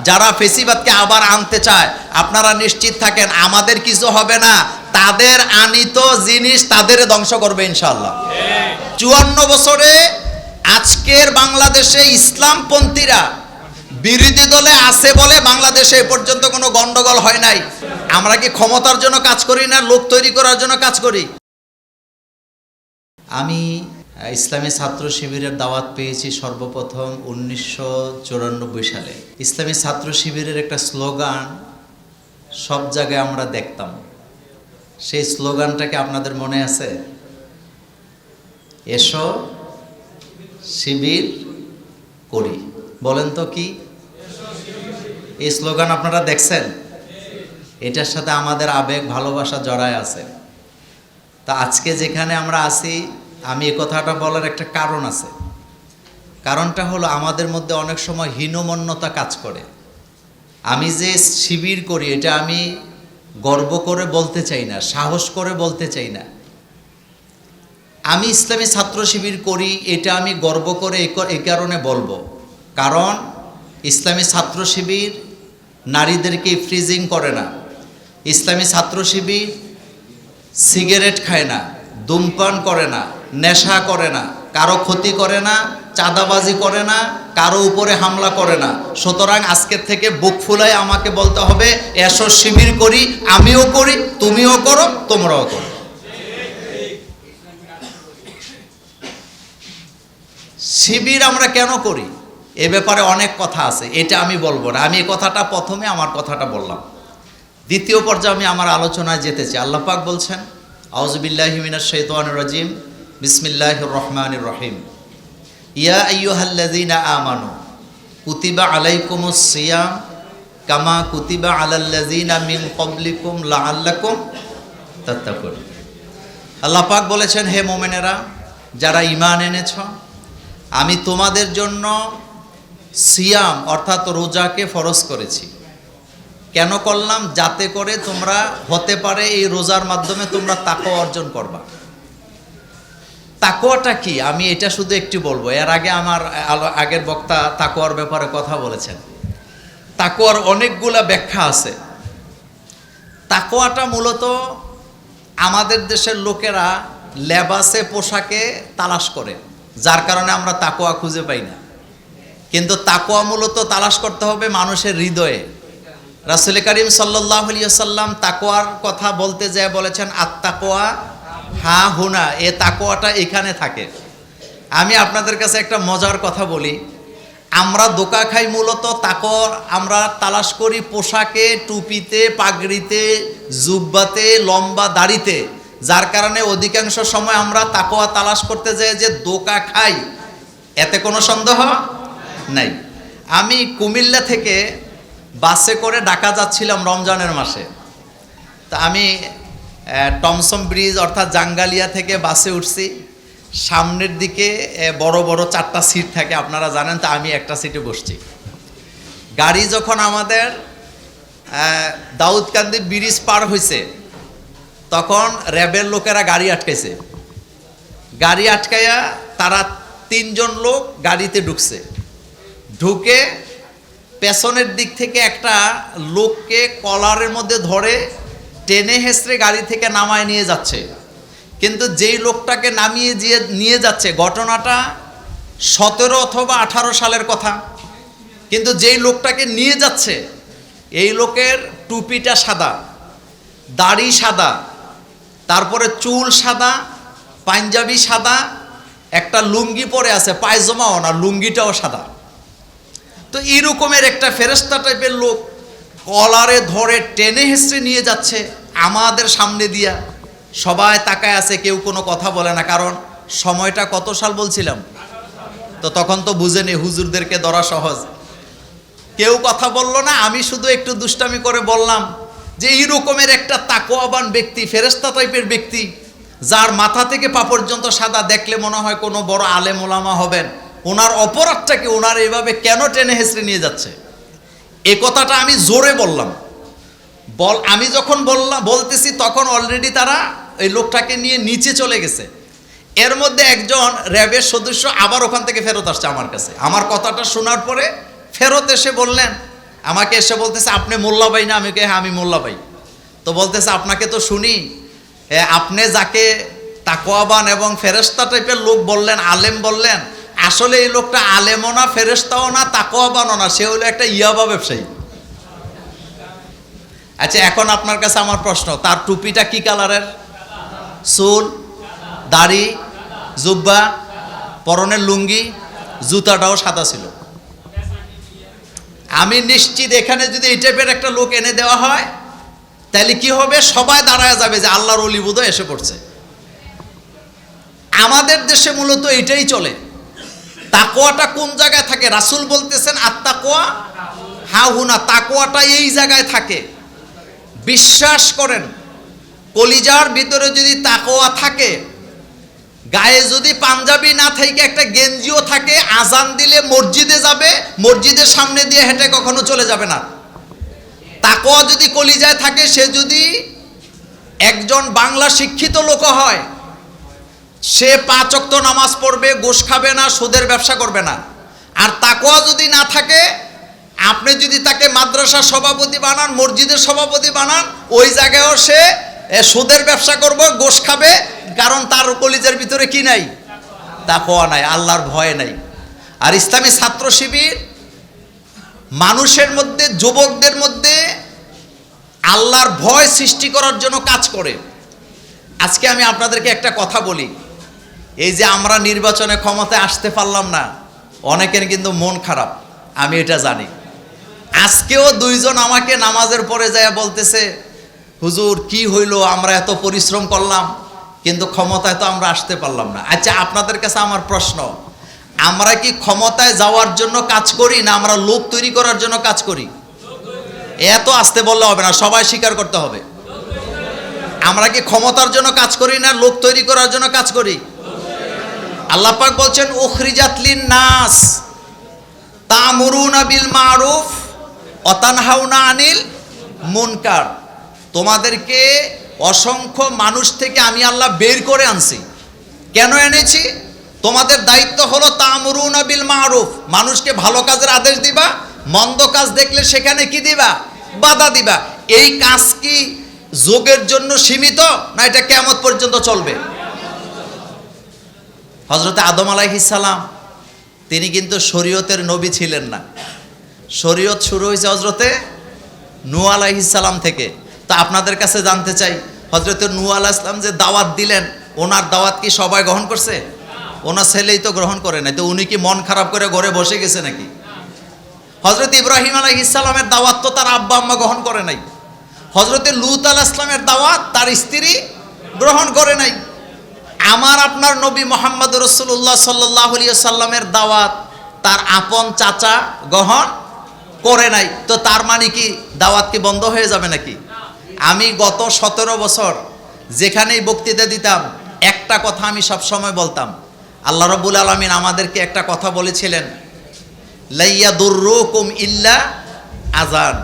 যারা ফেসিবাদকে আবার আনতে চায়, আপনারা নিশ্চিত থাকেন আমাদের কিছু হবে না, তাদের আনিত জিনিস তাদের ধ্বংস করবে ইনশাআল্লাহ। 54 বছরে আজকের বাংলাদেশে ইসলামপন্থীরা বিরোধী দলে আছে বলে বাংলাদেশে এ পর্যন্ত কোনো গন্ডগোল হয় নাই। আমরা কি ক্ষমতার জন্য কাজ করি না, লোক তৈরি করার জন্য কাজ করি? আমি ইসলামী ছাত্র শিবিরের দাওয়াত পেয়েছি সর্বপ্রথম 1994 সালে। ইসলামী ছাত্র শিবিরের একটা স্লোগান সব জায়গায় আমরা দেখতাম। সেই স্লোগানটাকে আপনাদের মনে আছে? এসো শিবির করি। বলেন তো কি এই স্লোগান আপনারা দেখছেন? এটার সাথে আমাদের আবেগ ভালোবাসা জড়ায় আছে। তা আজকে যেখানে আমরা আছি, আমি এই কথাটা বলার একটা কারণ আছে। কারণটা হলো আমাদের মধ্যে অনেক সময় হীনমন্যতা কাজ করে। আমি যে শিবির করি এটা আমি গর্ব করে বলতে চাই না, সাহস করে বলতে চাই না। আমি ইসলামী ছাত্র শিবির করি এটা আমি গর্ব করে এই কারণে বলবো, কারণ ইসলামী ছাত্র শিবির নারীদেরকে ফ্রিজিং করে না। ইসলামী ছাত্র শিবির সিগারেট খায় না, ধূমপান করে না, নেশা করে না, কারো ক্ষতি করে না, চাঁদাবাজি করে না, কারো উপরে হামলা করে না। সুতরাং আজকের থেকে বুক ফুলায় আমাকে বলতে হবে এসো শিবির করি, আমিও করি, তুমিও করো, তোমরাও করো। শিবির আমরা কেন করি এ ব্যাপারে অনেক কথা আছে, এটা আমি বলবো না। আমি এই কথাটা প্রথমে আমার কথাটা বললাম। দ্বিতীয় পর্যায়ে আমি আমার আলোচনায় যেতে চাই। আল্লাহ পাক বলছেন আউযুবিল্লাহি মিনাশ শাইতানির রাজিম, বিসমিল্লাহির রহমানির রহিম, ইয়া আইয়ুহাল্লাযীনা আমানু কুতিবা আলাইকুমুস সিয়াম কামা কুতিবা আলাল্লাযীনা মিন ক্বাবলিকুম লাআল্লাকুম তাত্তাকুন। আল্লাহ পাক বলেছেন, হে মুমিনেরা যারা ঈমান এনেছ, আমি তোমাদের জন্য সিয়াম অর্থাৎ রোজাকে ফরজ করেছি। কেন করলাম? যাতে করে তোমরা হতে পারে এই রোজার মাধ্যমে তোমরা তাকওয়া অর্জন করবা। তাকওয়াটা কি আমি এটা শুধু একটু বলবো। এর আগে আমার আগের বক্তা তাকওয়ার ব্যাপারে কথা বলেছেন। তাকওয়ার অনেকগুলা ব্যাখ্যা আছে। তাকওয়াটা মূলত আমাদের দেশের লোকেরা লেবাসে পোশাকে তালাশ করে, যার কারণে আমরা তাকওয়া খুঁজে পাই না। কিন্তু তাকওয়া মূলত তালাশ করতে হবে মানুষের হৃদয়ে। রাসূল করিম সাল্লাল্লাহু আলাইহি ওয়াসাল্লাম তাকওয়ার কথা বলতে যায় বলেছেন, আত-তাকওয়া হা হুনা, এ তাকওয়াটা এখানে থাকে। আমি আপনাদের কাছে একটা মজার কথা বলি। আমরা ধোঁকা খাই মূলত তাকওয়া আমরা তালাশ করি পোশাকে, টুপিতে, পাগড়িতে, জুব্বাতে, লম্বা দাড়িতে, যার কারণে অধিকাংশ সময় আমরা তাকওয়া তালাশ করতে যাই যে ধোঁকা খাই, এতে কোনো সন্দেহ নাই। আমি কুমিল্লা থেকে বাসে করে ঢাকা যাচ্ছিলাম রমজানের মাসে। তা আমি টমসম ব্রিজ অর্থাৎ জাঙ্গালিয়া থেকে বাসে উঠছি। সামনের দিকে বড় বড় 4টা সিট থাকে, আপনারা জানেন। তা আমি একটা সিটে বসছি। গাড়ি যখন আমাদের দাউদকান্দি ব্রিজ পার হয়েছে, তখন র্যাবের লোকেরা গাড়ি আটকাইছে। গাড়ি আটকাইয়া তারা 3 জন লোক গাড়িতে ঢুকছে। ঢুকে পেছনের দিক থেকে একটা লোককে কলারের মধ্যে ধরে টেনে হেঁচড়ে গাড়ি থেকে নামায় নিয়ে যাচ্ছে। কিন্তু যেই লোকটাকে নামিয়ে নিয়ে যাচ্ছে, ঘটনাটা 17 অথবা 18 সালের কথা, কিন্তু যেই লোকটাকে নিয়ে যাচ্ছে এই লোকের টুপিটা সাদা, দাড়ি সাদা, তারপরে চুল সাদা, পাঞ্জাবি সাদা, একটা লুঙ্গি পরে আছে, পায়জামাও না, লুঙ্গিটাও সাদা। তো এইরকমের একটা ফেরেশতা টাইপের লোক কলারে ধরে টেনে হেঁচড়ে নিয়ে যাচ্ছে আমাদের সামনে দিয়া। সবাই তাকায় আছে, কেউ কোনো কথা বলে না। কারণ সময়টা কত সাল বলছিলাম? তো তখন তো বুঝেনি হুজুরদেরকে ধরা সহজ। কেউ কথা বলল না। আমি শুধু একটু দুষ্টামি করে বললাম যে এইরকমের একটা তাকওয়াবান ব্যক্তি, ফেরেশতা টাইপের ব্যক্তি, যার মাথা থেকে পা পর্যন্ত সাদা, দেখলে মনে হয় কোনো বড় আলেম ওলামা হবেন, ওনার অপরাধটাকে ওনার এইভাবে কেন টেনে হেঁচড়ে নিয়ে যাচ্ছে? এ কথাটা আমি জোরে বললাম। আমি যখন বলতেছি তখন অলরেডি তারা এই লোকটাকে নিয়ে নিচে চলে গেছে। এর মধ্যে একজন র্যাবের সদস্য আবার ওখান থেকে ফেরত আসছে আমার কাছে। আমার কথাটা শোনার পরে ফেরত এসে বললেন, আমাকে এসে বলতেছে আপনি মোল্লা ভাই না? আমি কে? হ্যাঁ আমি মোল্লা ভাই। তো বলতেছে আপনাকে তো শুনি আপনি যাকে তাকওয়াবান এবং ফেরেশতা টাইপের লোক বললেন, আলেম বললেন, আসলে এই লোকটা আলেমও না, ফেরেশতাও না, তাকওয়াবানও না, সে হলো একটা ইয়াবা ব্যবসায়ী। আচ্ছা এখন আপনার কাছে আমার প্রশ্ন, তার টুপিটা কি কালারের? চুল, দাড়ি, জুব্বা, পরনের লুঙ্গি, জুতাটাও সাদা ছিল। আমি নিশ্চিত এখানে যদি এই টাইপের একটা লোক এনে দেওয়া হয় তাহলে কি হবে? সবাই দাঁড়ায় যাবে যে আল্লাহর ওলি বোধহয় এসে পড়ছে। আমাদের দেশে মূলত এটাই চলে। তাকওয়াটা কোন জায়গায় থাকে? রাসূল বলতেছেন আত্তাকওয়া হাহুনা, তাকওয়াটা এই জায়গায় থাকে। বিশ্বাস করেন, কলিজার ভিতরে যদি তাকওয়া থাকে, গায়ে যদি পাঞ্জাবি না থাকে, একটা গেঞ্জিও থাকে, আজান দিলে মসজিদে যাবে, মসজিদের সামনে দিয়ে হেঁটে কখনো চলে যাবে না। তাকওয়া যদি কলিজায় থাকে, সে যদি একজন বাংলা শিক্ষিত লোক হয়, সে 5 ওয়াক্ত নামাজ পড়বে, ঘুষ খাবে না, সুদের ব্যবসা করবে না। আর তাকওয়া যদি না থাকে, আপনি যদি তাকে মাদ্রাসার সভাপতি বানান, মসজিদের সভাপতি বানান, ওই জায়গায়ও সে সুদের ব্যবসা করবে, ঘুষ খাবে, কারণ তার কলিজার ভিতরে কি নাই? তাকওয়া নাই, আল্লাহর ভয় নাই। আর ইসলামী ছাত্র শিবির মানুষের মধ্যে, যুবকদের মধ্যে আল্লাহর ভয় সৃষ্টি করার জন্য কাজ করে। আজকে আমি আপনাদেরকে একটা কথা বলি, এই যে আমরা নির্বাচনে ক্ষমতায় আসতে পারলাম না, অনেকের কিন্তু মন খারাপ, আমি এটা জানি। আজকেও 2 জন আমাকে নামাজের পরে যায় বলতেছে, হুজুর কি হইল, আমরা এত পরিশ্রম করলাম কিন্তু ক্ষমতায় তো আমরা আসতে পারলাম না। আচ্ছা আপনাদের কাছে আমার প্রশ্ন, আমরা কি ক্ষমতায় যাওয়ার জন্য কাজ করি না আমরা লোক তৈরি করার জন্য কাজ করি? এত আসতে বললে হবে না, সবাই স্বীকার করতে হবে। আমরা কি ক্ষমতার জন্য কাজ করি না লোক তৈরি করার জন্য কাজ করি? আল্লাহ পাক বলছেন উখরিজাত লিন-নাস তা'মুরুনা বিল মা'রুফ ওয়া তানহাউনা আনিল মুনকার। তোমাদেরকে অসংখ্য মানুষ থেকে আমি আল্লাহ বের করে আনছি। কেন এনেছি? তোমাদের দায়িত্ব হলো তা'মুরুনা বিল মা'রুফ, মানুষকে ভালো কাজের আদেশ দিবা, মন্দ কাজ দেখলে সেখানে কি দিবা? বাধা দিবা। এই কাজ কি যুগের জন্য সীমিত না এটা কিয়ামত পর্যন্ত চলবে? হযরত আদম আলাইহিস সালাম তিনি কিন্তু শরীয়তের নবী ছিলেন না। শরীয়ত শুরু হয়েছে হযরতে নূহ আলাইহিস সালাম থেকে। তা আপনাদের কাছে জানতে চাই, হযরত নূহ আলাইহিস সালাম যে দাওয়াত দিলেন, ওনার দাওয়াত কি সবাই গ্রহণ করছে? ওনার ছেলেই তো গ্রহণ করে নাই, তো উনি কি মন খারাপ করে ঘরে বসে গেছে নাকি? হযরত ইব্রাহিম আলাইহিস সালামের দাওয়াত তো তার আব্বা আম্মা গ্রহণ করে নাই। হযরত লূত আলাইহিস সালামের দাওয়াত তার স্ত্রী গ্রহণ করে নাই। আমার আপনার নবী মুহাম্মদ রাসূলুল্লাহ সাল্লাল্লাহু আলাইহি সাল্লামের দাওয়াত তার আপন চাচা গ্রহণ করে নাই। তো তার মানে কি দাওয়াত কি বন্ধ হয়ে যাবে নাকি? আমি গত 17 বছর যেখানেই বক্তৃতা দিতাম একটা কথা আমি সব সময় বলতাম, আল্লাহ রাব্বুল আলামিন আমাদেরকে একটা কথা বলেছিলেন, লাইয়াদুররুকুম ইল্লা আযান।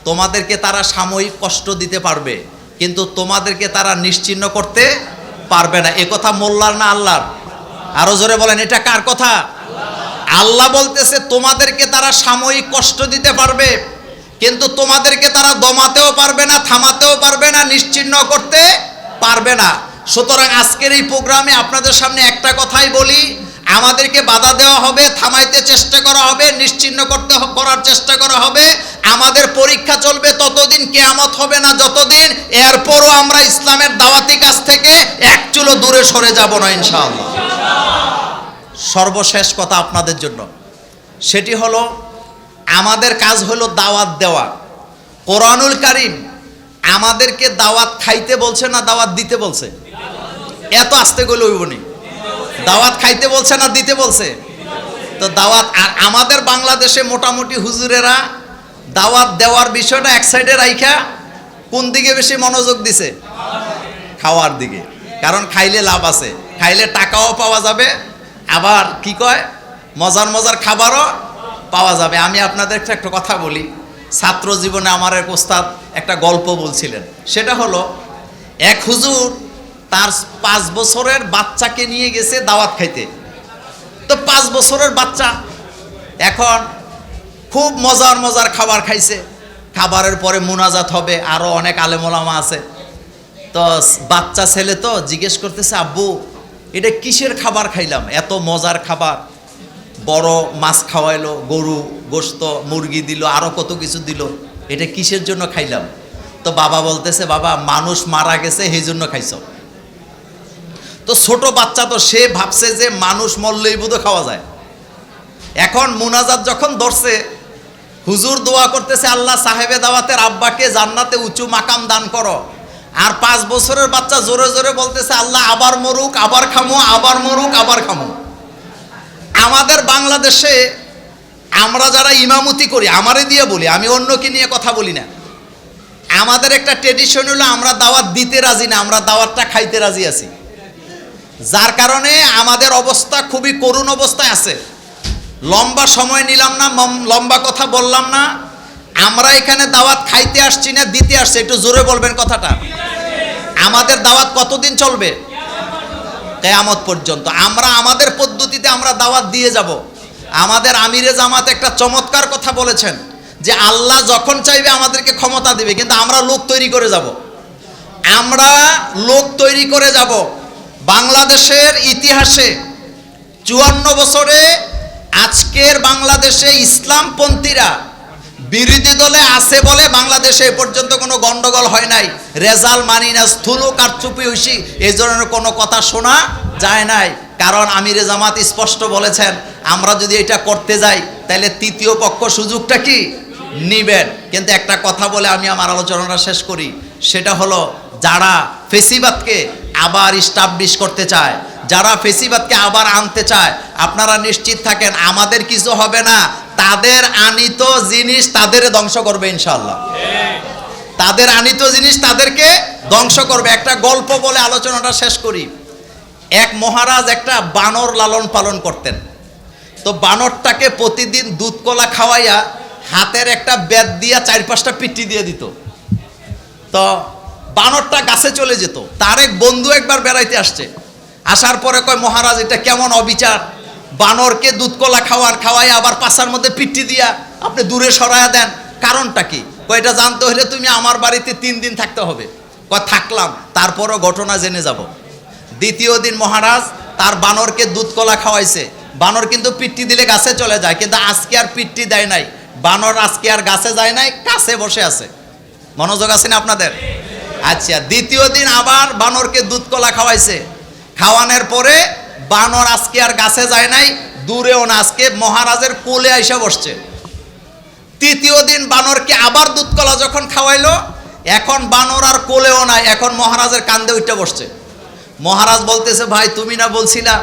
তোমাদেরকে তারা সাময়িক কষ্ট দিতে পারবে, কিন্তু তোমাদেরকে তারা নিশ্চিহ্ন করতে পারবে না। এ কথা মোল্লার না আল্লাহর? আরো জোরে বলেন, এটা কার কথা? আল্লাহ বলতেছে তোমাদেরকে তারা সাময়িক কষ্ট দিতে পারবে, কিন্তু তোমাদেরকে তারা দমাতেও পারবে না, থামাতেও পারবে না, নিশ্চিহ্ন করতে পারবে না। সুতরাং আজকের এই প্রোগ্রামে আপনাদের সামনে একটা কথাই বলি, আমাদেরকে বাধা দেওয়া হবে, থামাইতে চেষ্টা করা হবে, নিশ্চিহ্ন করার চেষ্টা করা হবে। আমাদের পরীক্ষা চলবে ততদিন, কিয়ামত হবে না যতদিন। এরপরও আমরা ইসলামের দাওয়াতি কাজ থেকে এক চুলো দূরে সরে যাব না ইনশাআল্লাহ। সর্বশেষ কথা আপনাদের জন্য, সেটি হলো আমাদের কাজ হলো দাওয়াত দেওয়া। কোরআনুল কারীম আমাদেরকে দাওয়াত খাইতে বলছে না দাওয়াত দিতে বলছে? এত আস্তে গেলে হইবনি। দাওয়াত খাইতে বলছে না দিতে বলছে? তো দাওয়াত, আর আমাদের বাংলাদেশে মোটামুটি হুজুরেরা দাওয়াত দেওয়ার বিষয়টা এক সাইডে রাইখা কোন দিকে বেশি মনোযোগ দিছে? খাওয়ার দিকে। কারণ খাইলে লাভ আছে, খাইলে টাকাও পাওয়া যাবে, আবার কি কয় মজার মজার খাবারও পাওয়া যাবে। আমি আপনাদেরকে একটা কথা বলি, ছাত্র জীবনে আমার এক ওস্তাদ একটা গল্প বলছিলেন। সেটা হলো এক হুজুর তার 5 বছরের বাচ্চাকে নিয়ে গেছে দাওয়াত খাইতে। তো 5 বছরের বাচ্চা, এখন খুব মজার মজার খাবার খাইছে। খাবারের পরে মুনাজাত হবে, আরো অনেক আলেম ওলামা আছে। তো বাচ্চা ছেলে তো জিজ্ঞেস করতেছে, আব্বু এটা কিসের খাবার খাইলাম, এত মজার খাবার, বড় মাছ খাওয়াইলো, গরু গোশত, মুরগি দিল, আরো কত কিছু দিল, এটা কিসের জন্য খাইলাম? তো বাবা বলতেছে, বাবা মানুষ মারা গেছে সেই জন্য খাইছ। তো ছোট বাচ্চা তো সে ভাবছে যে মানুষ মরলেই বোধ খাওয়া যায়। এখন মুনাজাত যখন ধরছে, হুজুর দোয়া করতেছে, আল্লাহ সাহেবে দাওয়াতের আব্বাকে জান্নাতে উঁচু মাকাম দান করো। আর 5 বছরের বাচ্চা জোরে জোরে বলতেছে, আল্লাহ আবার মরুক, আবার খামো, আবার মরুক, আবার খামো। আমাদের বাংলাদেশে আমরা যারা ইমামতি করি, আমারে দিয়ে বলি, আমি অন্যকে নিয়ে কথা বলি না, আমাদের একটা ট্রেডিশন হলো আমরা দাওয়াত দিতে রাজি না, আমরা দাওয়াতটা খাইতে রাজি আছি। যার কারণে আমাদের অবস্থা খুবই করুণ অবস্থায় আছে। লম্বা সময় নিলাম না, লম্বা কথা বললাম না। আমরা এখানে দাওয়াত খাইতে আসছি না, দিতে আসছি। একটু জোরে বলবেন কথাটা। আমাদের দাওয়াত কতদিন চলবে? কিয়ামত পর্যন্ত। আমরা আমাদের পদ্ধতিতে আমরা দাওয়াত দিয়ে যাব। আমাদের আমিরে জামাত একটা চমৎকার কথা বলেছেন যে আল্লাহ যখন চাইবে আমাদেরকে ক্ষমতা দিবে, কিন্তু আমরা লোক তৈরি করে যাব। আমরা লোক তৈরি করে যাব। বাংলাদেশের ইতিহাসে 54 বছরে আজকের বাংলাদেশে ইসলামপন্থীরা বিরোধী দলে আছে বলে বাংলাদেশে এ পর্যন্ত কোনো গন্ডগোল হয় নাই। রেজাল্ট মানি না, স্থূল কারচুপি হইছি, এই ধরনের কোনো কথা শোনা যায় নাই। কারণ আমিরে জামাত স্পষ্ট বলেছেন, আমরা যদি এটা করতে যাই তাহলে তৃতীয় পক্ষ সুযোগটা কি নিবেন। কিন্তু একটা কথা বলে আমি আমার আলোচনাটা শেষ করি, সেটা হলো যারা ফেসিবাদকে আবার ইস্টাবলিশ করতে চায়, যারা ফেসিবাদকে আবার আনতে চায়, আপনারা নিশ্চিত থাকেন আমাদের কিছু হবে না। তাদের আনিত জিনিস তাদের ধ্বংস করবে ইনশাআল্লাহ। তাদের আনিত জিনিস তাদেরকে ধ্বংস করবে। একটা গল্প বলে আলোচনাটা শেষ করি। এক মহারাজ একটা বানর লালন পালন করতেন। তো বানরটাকে প্রতিদিন দুধ কলা খাওয়াইয়া হাতের একটা বেত দিয়া 4-5টা পিটি দিয়ে দিত। তো বানরটা গাছে চলে যেত। তার এক বন্ধু একবার বেড়াইতে আসছে, আসার পরে কয়, মহারাজ এটা কেমন অবিচার, বানরকে দুধ কলা খাওয়াইয়া আবার পাছার মধ্যে পিটি দিয়া আপনি দূরে সরাইয়া দেন, কারণটা কি? কয় এটা জানতে হলে তুমি আমার বাড়িতে 3 দিন থাকতে হবে। কয় থাকলাম, তারপরও ঘটনা জেনে যাব। দ্বিতীয় দিন মহারাজ তার বানরকে দুধ কলা খাওয়াইছে। বানর কিন্তু পিটি দিলে গাছে চলে যায়, কিন্তু আজকে আর পিটি দেয় নাই। বানর আজকে আর গাছে যায় নাই, কাছে বসে আছে। মনোযোগ আছে না আপনাদের? আচ্ছা, দ্বিতীয় দিন আবার বানরকে দুধ কলা খাওয়াইছে। খাওয়ানোর পরে বানর আজকে আর গাছে যায় নাই, দূরেও না, আজকে মহারাজের কোলে আইসা বসছে। তৃতীয় দিন বানরকে আবার দুধ কলা যখন খাওয়াইলো, এখন বানর আর কোলেও নাই, এখন মহারাজের কান্দে উঠে বসছে। মহারাজ বলতেছে, ভাই তুমি না বলছিলা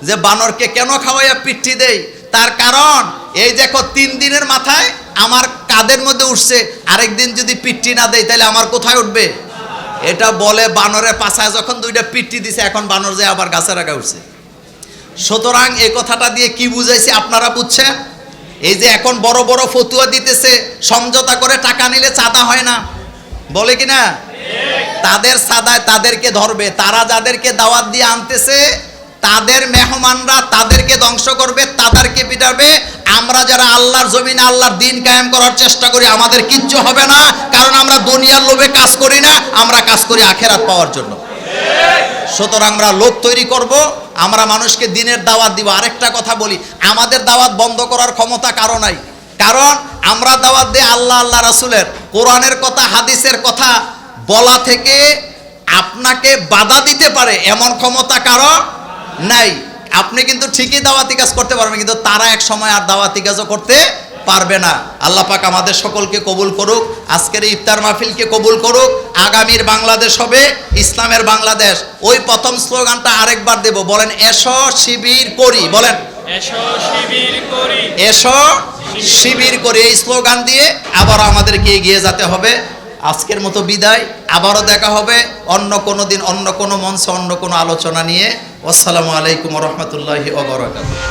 যে বানরকে কেন খাওয়াইয়া পিঠি দেই? তার কারণ এই দেখো 3 দিনের মাথায় আমার কাঁধের মধ্যে উঠছে, আরেকদিন যদি পিঠি না দেয় তাহলে আমার কোথায় উঠবে? এটা বলে বানরের পাছায় যখন 2টা পিঠি দিছে, এখন বানর যে আবার গাছের আগায় উঠছে। সুতরাং এই কথাটা দিয়ে কি বুঝাইছি আপনারা বুঝছেন? এই যে এখন বড় বড় ফতুয়া দিতেছে, সমঝোতা করে টাকা নিলে চাঁদা হয় না, বলে কিনা? তাদের সাদায় তাদেরকে ধরবে। তারা যাদেরকে দাওয়াত দিয়ে আনতেছে তাদের মেহমানরা তাদেরকে ধ্বংস করবে, তাদেরকে পিটাবে। আমরা যারা আল্লাহর জমিনে আল্লাহর দিন কায়েম করার চেষ্টা করি, আমাদের কিচ্ছু হবে না, কারণ আমরা দুনিয়ার লোভে কাজ করি না, আমরা কাজ করি আখেরাত পাওয়ার জন্য। সুতরাং আমরা লোক তৈরি করব, আমরা মানুষকে দিনের দাওয়াত দিব। আরেকটা কথা বলি, আমাদের দাওয়াত বন্ধ করার ক্ষমতা কারো নাই, কারণ আমরা দাওয়াত দিই আল্লাহ আল্লাহ রাসূলের, কোরআনের কথা, হাদিসের কথা বলা থেকে আপনাকে বাধা দিতে পারে এমন ক্ষমতা কারো নাই। আপনি কিন্তু ঠিকই দাওয়াতি কাজ করতে পারবেন, কিন্তু তারা এক সময় আর দাওয়াতি কাজও করতে পারবে না। আল্লাহ পাক আমাদের সকলকে কবুল করুক, আজকের ইফতার মাহফিলকে কবুল করুক। আগামীর বাংলাদেশ হবে ইসলামের বাংলাদেশ। ওই প্রথম স্লোগানটা আরেকবার দেব, বলেন এসো শিবির করি, বলেন এসো শিবির করি, এসো শিবির করি। এই স্লোগান দিয়ে আবার আমাদেরকে এগিয়ে যেতে হবে। আজকের মতো বিদায়, আবারও দেখা হবে অন্য কোনো দিন, অন্য কোনো মঞ্চে, অন্য কোনো আলোচনা নিয়ে। আসসালামু আলাইকুম ওয়া রাহমাতুল্লাহি ওয়া বারাকাতুহু।